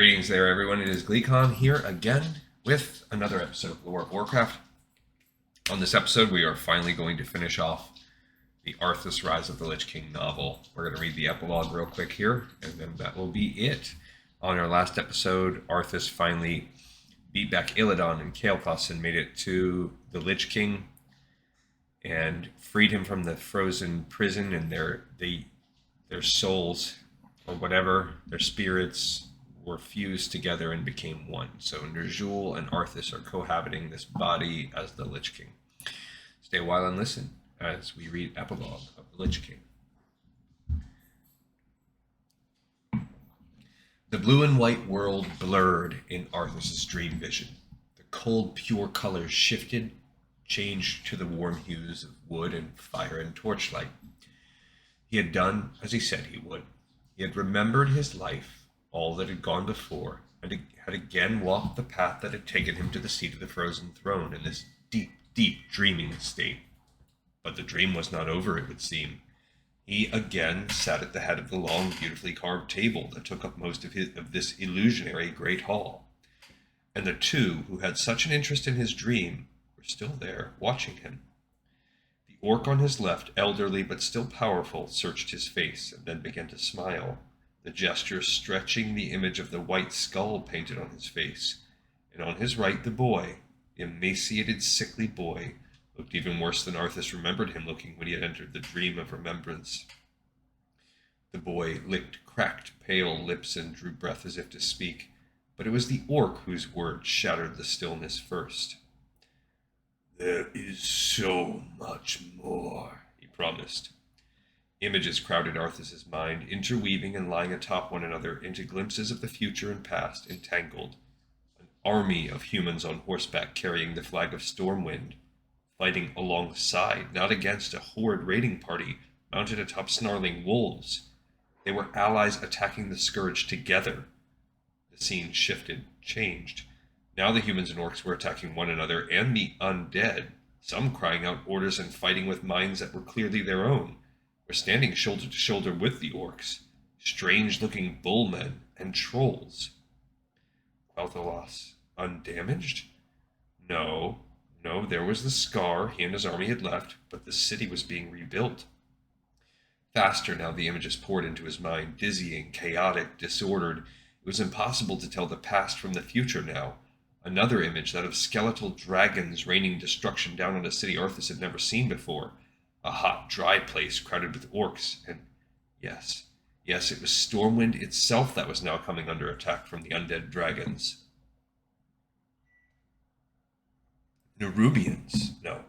Greetings there, everyone. It is Gleekon here again with another episode of the World of Warcraft. On this episode, we are finally going to finish off the Arthas Rise of the Lich King novel. We're going to read the epilogue real quick here, and then that will be it. On our last episode, Arthas finally beat back Illidan and Kael'thas and made it to the Lich King and freed him from the frozen prison, and their souls, or whatever, their spirits, were fused together and became one. So Ner'zhul and Arthas are cohabiting this body as the Lich King. Stay a while and listen as we read Epilogue of the Lich King. The blue and white world blurred in Arthas' dream vision. The cold, pure colors shifted, changed to the warm hues of wood and fire and torchlight. He had done as he said he would. He had remembered his life, all that had gone before, and had again walked the path that had taken him to the seat of the frozen throne in this deep, deep dreaming state. But the dream was not over, it would seem. He again sat at the head of the long, beautifully carved table that took up most of this illusionary great hall. And the two who had such an interest in his dream were still there, watching him. The orc on his left, elderly but still powerful, searched his face and then began to smile, the gesture stretching the image of the white skull painted on his face. And on his right, the boy, the emaciated, sickly boy, looked even worse than Arthas remembered him looking when he had entered the dream of remembrance. The boy licked cracked, pale lips and drew breath as if to speak, but it was the orc whose words shattered the stillness first. "There is so much more," he promised. Images crowded Arthas' mind, interweaving and lying atop one another into glimpses of the future and past, entangled. An army of humans on horseback carrying the flag of Stormwind, fighting alongside, not against, a horde raiding party mounted atop snarling wolves. They were allies attacking the Scourge together. The scene shifted, changed. Now the humans and orcs were attacking one another and the undead, some crying out orders and fighting with minds that were clearly their own. Were standing shoulder to shoulder with the orcs, strange-looking bullmen and trolls. Quel'Thalas, undamaged? No, there was the scar he and his army had left, but the city was being rebuilt. Faster now the images poured into his mind, dizzying, chaotic, disordered. It was impossible to tell the past from the future now. Another image, that of skeletal dragons raining destruction down on a city Arthas had never seen before. A hot, dry place crowded with orcs, and yes, it was Stormwind itself that was now coming under attack from the undead dragons. Nerubians, no,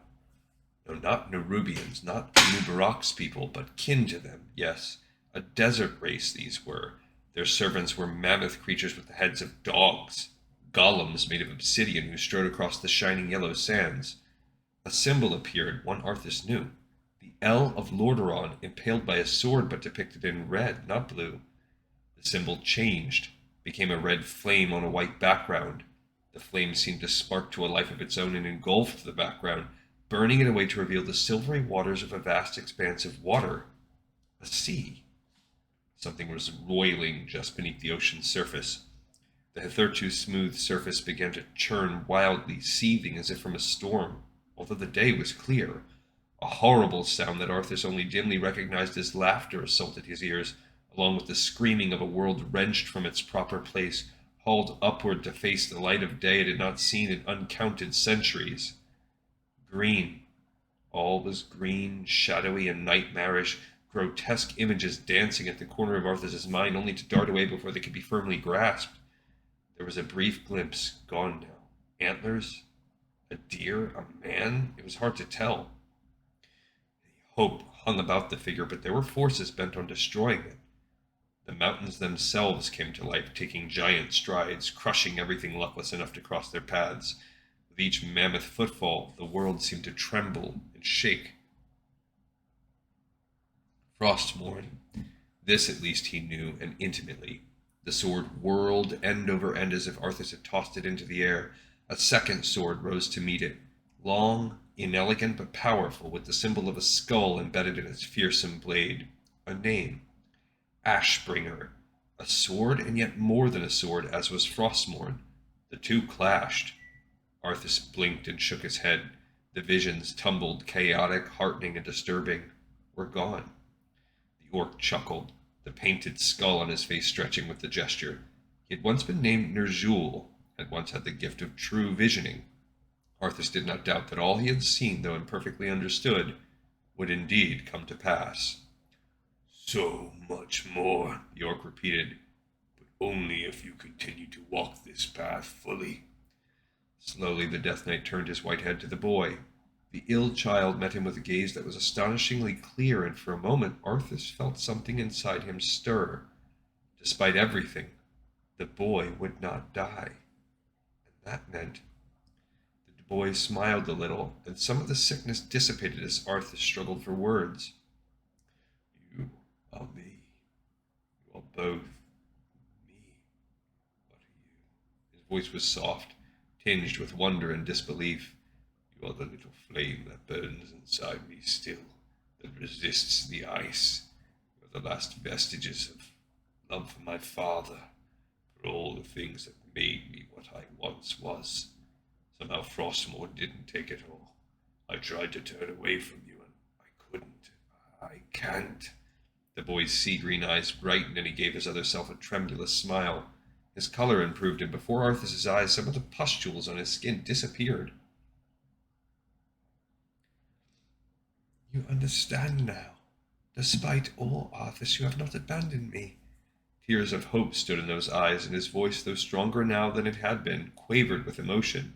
not Nerubians, not Nubarak's people, but kin to them, yes, a desert race these were. Their servants were mammoth creatures with the heads of dogs, golems made of obsidian who strode across the shining yellow sands. A symbol appeared, one Arthas knew. The L of Lordaeron, impaled by a sword but depicted in red, not blue. The symbol changed, became a red flame on a white background. The flame seemed to spark to a life of its own and engulfed the background, burning it away to reveal the silvery waters of a vast expanse of water. A sea. Something was roiling just beneath the ocean's surface. The hitherto smooth surface began to churn wildly, seething as if from a storm, although the day was clear. A horrible sound that Arthas only dimly recognized as laughter assaulted his ears, along with the screaming of a world wrenched from its proper place, hauled upward to face the light of day it had not seen in uncounted centuries. Green. All was green, shadowy, and nightmarish, grotesque images dancing at the corner of Arthas' mind, only to dart away before they could be firmly grasped. There was a brief glimpse, gone now. Antlers? A deer? A man? It was hard to tell. Hope hung about the figure, but there were forces bent on destroying it. The mountains themselves came to life, taking giant strides, crushing everything luckless enough to cross their paths. With each mammoth footfall, the world seemed to tremble and shake. Frostmourne. This at least he knew, and intimately. The sword whirled end over end as if Arthas had tossed it into the air. A second sword rose to meet it, long, inelegant but powerful, with the symbol of a skull embedded in its fearsome blade. A name. Ashbringer, A sword, and yet more than a sword, as was Frostmourne. The two clashed. Arthas blinked and shook his head. The visions, tumbled, chaotic, heartening, and disturbing, were gone. The orc chuckled, the painted skull on his face stretching with the gesture. He had once been named Ner'zhul, had once had the gift of true visioning. Arthas did not doubt that all he had seen, though imperfectly understood, would indeed come to pass. So much more, the orc repeated, but only if you continue to walk this path fully. Slowly the Death Knight turned his white head to the boy. The ill child met him with a gaze that was astonishingly clear, and for a moment Arthas felt something inside him stir. Despite everything, the boy would not die. And that meant... The boy smiled a little, and some of the sickness dissipated as Arthas struggled for words. You are me. You are both me. What are you? His voice was soft, tinged with wonder and disbelief. You are the little flame that burns inside me still, that resists the ice. You are the last vestiges of love for my father, for all the things that made me what I once was. Somehow Frostmourne didn't take it all. I tried to turn away from you, and I couldn't. I can't. The boy's sea-green eyes brightened, and he gave his other self a tremulous smile. His color improved, and before Arthas's eyes some of the pustules on his skin disappeared. You understand now. Despite all, Arthas, you have not abandoned me. Tears of hope stood in those eyes, and his voice, though stronger now than it had been, quavered with emotion.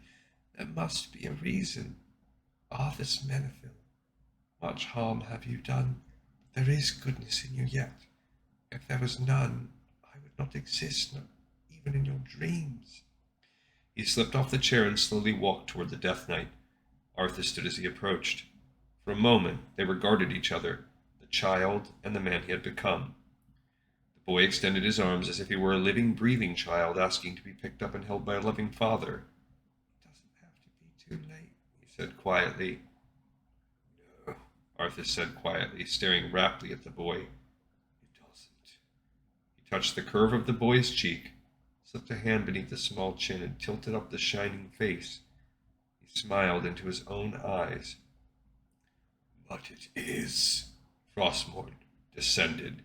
There must be a reason. Arthas Menethil, much harm have you done, but there is goodness in you yet. If there was none, I would not exist, not even in your dreams. He slipped off the chair and slowly walked toward the Death Knight. Arthas stood as he approached. For a moment they regarded each other, the child and the man he had become. The boy extended his arms as if he were a living, breathing child asking to be picked up and held by a loving father. It doesn't have to be too late, he said quietly. No, Arthas said quietly, staring raptly at the boy. It doesn't. He touched the curve of the boy's cheek, slipped a hand beneath the small chin, and tilted up the shining face. He smiled into his own eyes. But it is. Frostmourne descended.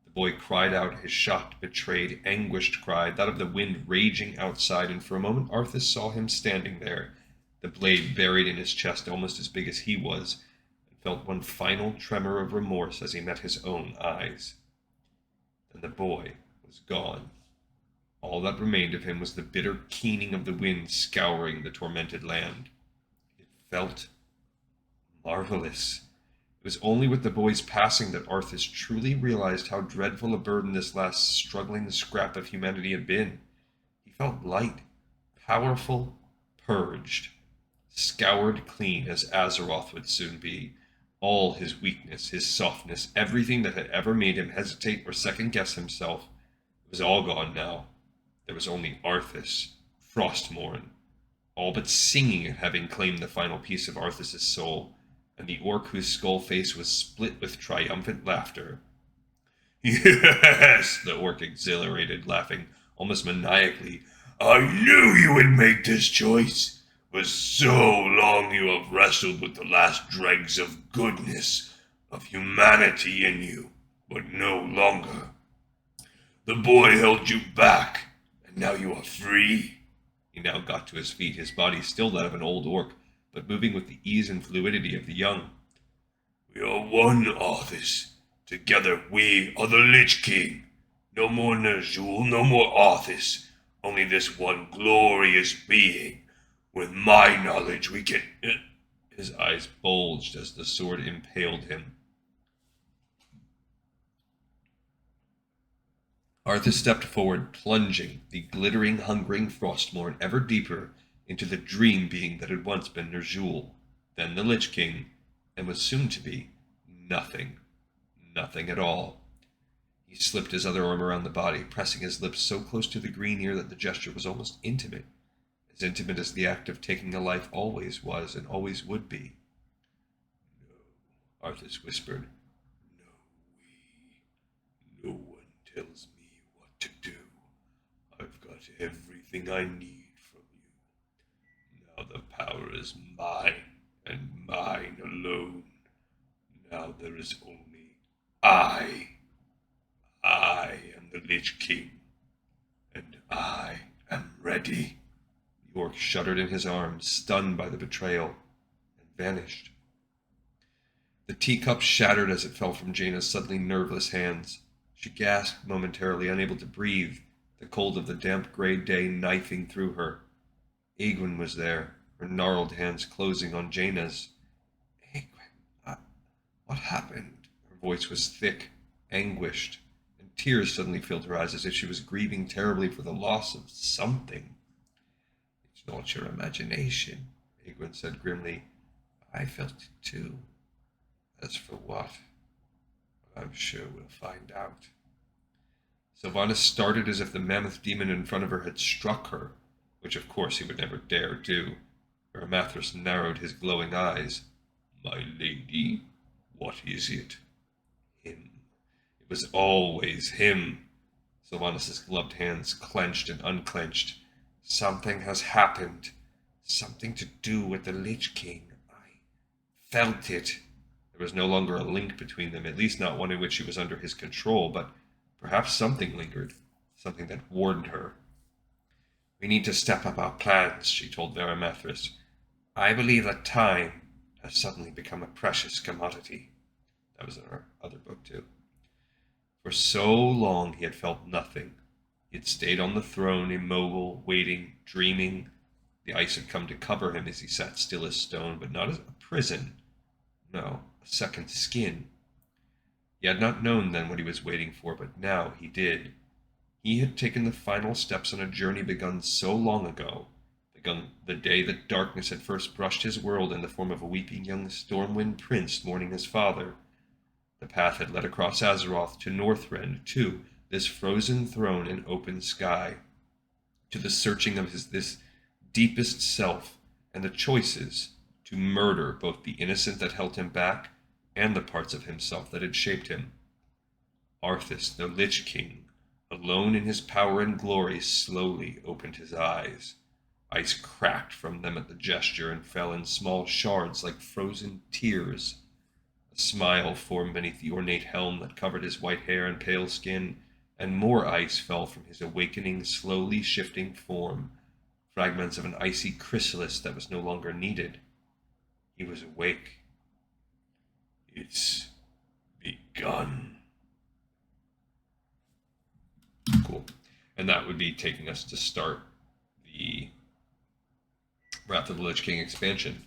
The boy cried out, his shocked, betrayed, anguished cry, that of the wind raging outside, and for a moment Arthas saw him standing there, the blade buried in his chest almost as big as he was, and felt one final tremor of remorse as he met his own eyes. Then the boy was gone. All that remained of him was the bitter keening of the wind scouring the tormented land. It felt marvelous. It was only with the boy's passing that Arthas truly realized how dreadful a burden this last struggling scrap of humanity had been. He felt light, powerful, purged, scoured clean as Azeroth would soon be. All his weakness, his softness, everything that had ever made him hesitate or second-guess himself, it was all gone now. There was only Arthas, Frostmourne, all but singing at having claimed the final piece of Arthas's soul, and the orc whose skull face was split with triumphant laughter. Yes, the orc exhilarated, laughing almost maniacally. I knew you would make this choice. For so long you have wrestled with the last dregs of goodness, of humanity in you, but no longer. The boy held you back, and now you are free. He now got to his feet, his body still that of an old orc, but moving with the ease and fluidity of the young. We are one, Arthas. Together we are the Lich King. No more Ner'zhul, no more Arthas. Only this one glorious being. With my knowledge we can... His eyes bulged as the sword impaled him. Arthas stepped forward, plunging the glittering, hungering Frostmourne ever deeper into the dream being that had once been Ner'zhul, then the Lich King, and was soon to be nothing. Nothing at all. He slipped his other arm around the body, pressing his lips so close to the green ear that the gesture was almost intimate, as intimate as the act of taking a life always was and always would be. No, Arthas whispered. No, no one tells me what to do. I've got everything I need from you. Now the power is mine, and mine alone. Now there is only I. I am the Lich King, and I am ready. The orc shuddered in his arms, stunned by the betrayal, and vanished. The teacup shattered as it fell from Jaina's suddenly nerveless hands. She gasped momentarily, unable to breathe, the cold of the damp gray day knifing through her. Aegwyn was there, her gnarled hands closing on Jaina's. Aegwyn, what happened? Her voice was thick, anguished, and tears suddenly filled her eyes as if she was grieving terribly for the loss of something. It's not your imagination, Aegwyn said grimly. I felt it too. As for what? I'm sure we'll find out. Sylvanas started as if the mammoth demon in front of her had struck her, which of course he would never dare do. Amathras narrowed his glowing eyes. My lady, what is it? Him. It was always him. Sylvanas' gloved hands clenched and unclenched. Something has happened. Something to do with the Lich King. I felt it. There was no longer a link between them, at least not one in which she was under his control, but perhaps something lingered, something that warned her. We need to step up our plans, she told Varamathras. I believe that time has suddenly become a precious commodity. That was in our other book, too. For so long he had felt nothing. He had stayed on the throne, immobile, waiting, dreaming. The ice had come to cover him as he sat still as stone, but not as a prison. No, a second skin. He had not known then what he was waiting for, but now he did. He had taken the final steps on a journey begun so long ago, begun the day that darkness had first brushed his world in the form of a weeping young Stormwind prince mourning his father. The path had led across Azeroth to Northrend, to this frozen throne and open sky, to the searching of this deepest self, and the choices to murder both the innocent that held him back and the parts of himself that had shaped him. Arthas, the Lich King, alone in his power and glory, slowly opened his eyes. Ice cracked from them at the gesture and fell in small shards like frozen tears. A smile formed beneath the ornate helm that covered his white hair and pale skin, and more ice fell from his awakening, slowly shifting form, fragments of an icy chrysalis that was no longer needed. He was awake. It's begun. Cool. And that would be taking us to start the Wrath of the Lich King expansion.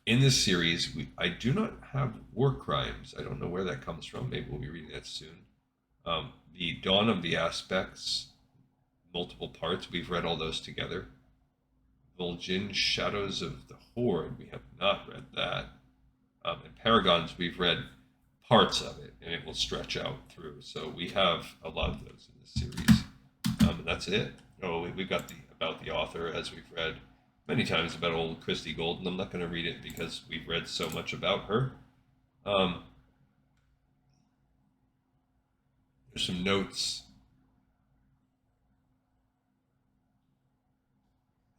In this series, I do not have war crimes. I don't know where that comes from. Maybe we'll be reading that soon. The Dawn of the Aspects, multiple parts, we've read all those together. Vol'jin, Shadows of the Horde, we have not read that. And Paragons, we've read parts of it, and it will stretch out through. So we have a lot of those in this series. And that's it. Oh, we've got about the author, as we've read many times about old Christy Golden. I'm not going to read it because we've read so much about her. There's some notes.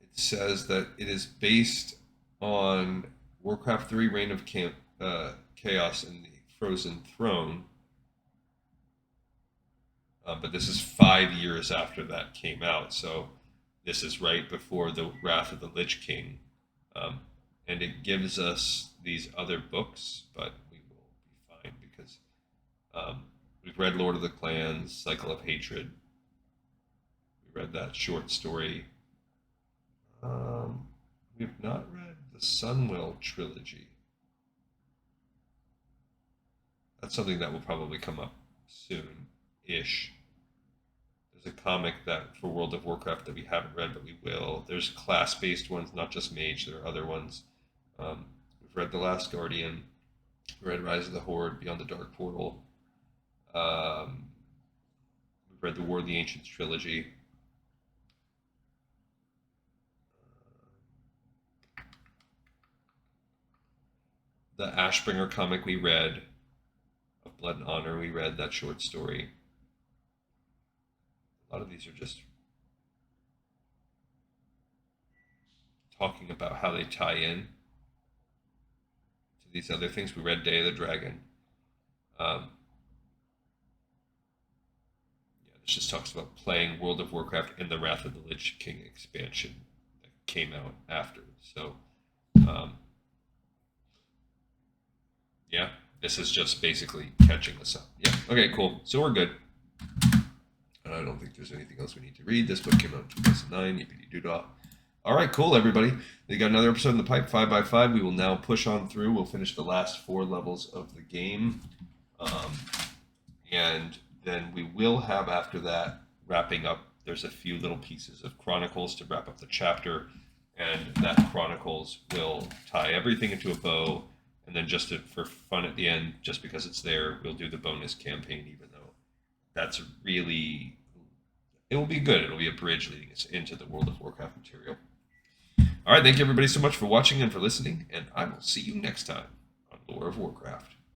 It says that it is based on Warcraft 3 Reign of Chaos and the Frozen Throne. But this is 5 years after that came out, so this is right before the Wrath of the Lich King. And it gives us these other books, but we will be fine because we've read Lord of the Clans, Cycle of Hatred. We read that short story. We've not read the Sunwell trilogy. That's something that will probably come up soon-ish. There's a comic that for World of Warcraft that we haven't read, but we will. There's class-based ones, not just Mage. There are other ones. We've read The Last Guardian. We read Rise of the Horde, Beyond the Dark Portal. We've read the War of the Ancients trilogy. The Ashbringer comic we read, of Blood and Honor, we read that short story. A lot of these are just talking about how they tie in to these other things. We read Day of the Dragon. This just talks about playing World of Warcraft in the Wrath of the Lich King expansion that came out after. So, yeah, this is just basically catching us up. Yeah, okay, cool. So we're good. And I don't think there's anything else we need to read. This book came out in 2009. Yippity-doo-dah. All right, cool, everybody. We got another episode in the pipe, 5x5. We will now push on through. We'll finish the last 4 levels of the game. And then we will have, after that, wrapping up, there's a few little pieces of Chronicles to wrap up the chapter. And that Chronicles will tie everything into a bow. And then just for fun at the end, just because it's there, we'll do the bonus campaign, even though that's really, it will be good. It'll be a bridge leading us into the World of Warcraft material. All right, thank you everybody so much for watching and for listening, and I will see you next time on Lore of Warcraft.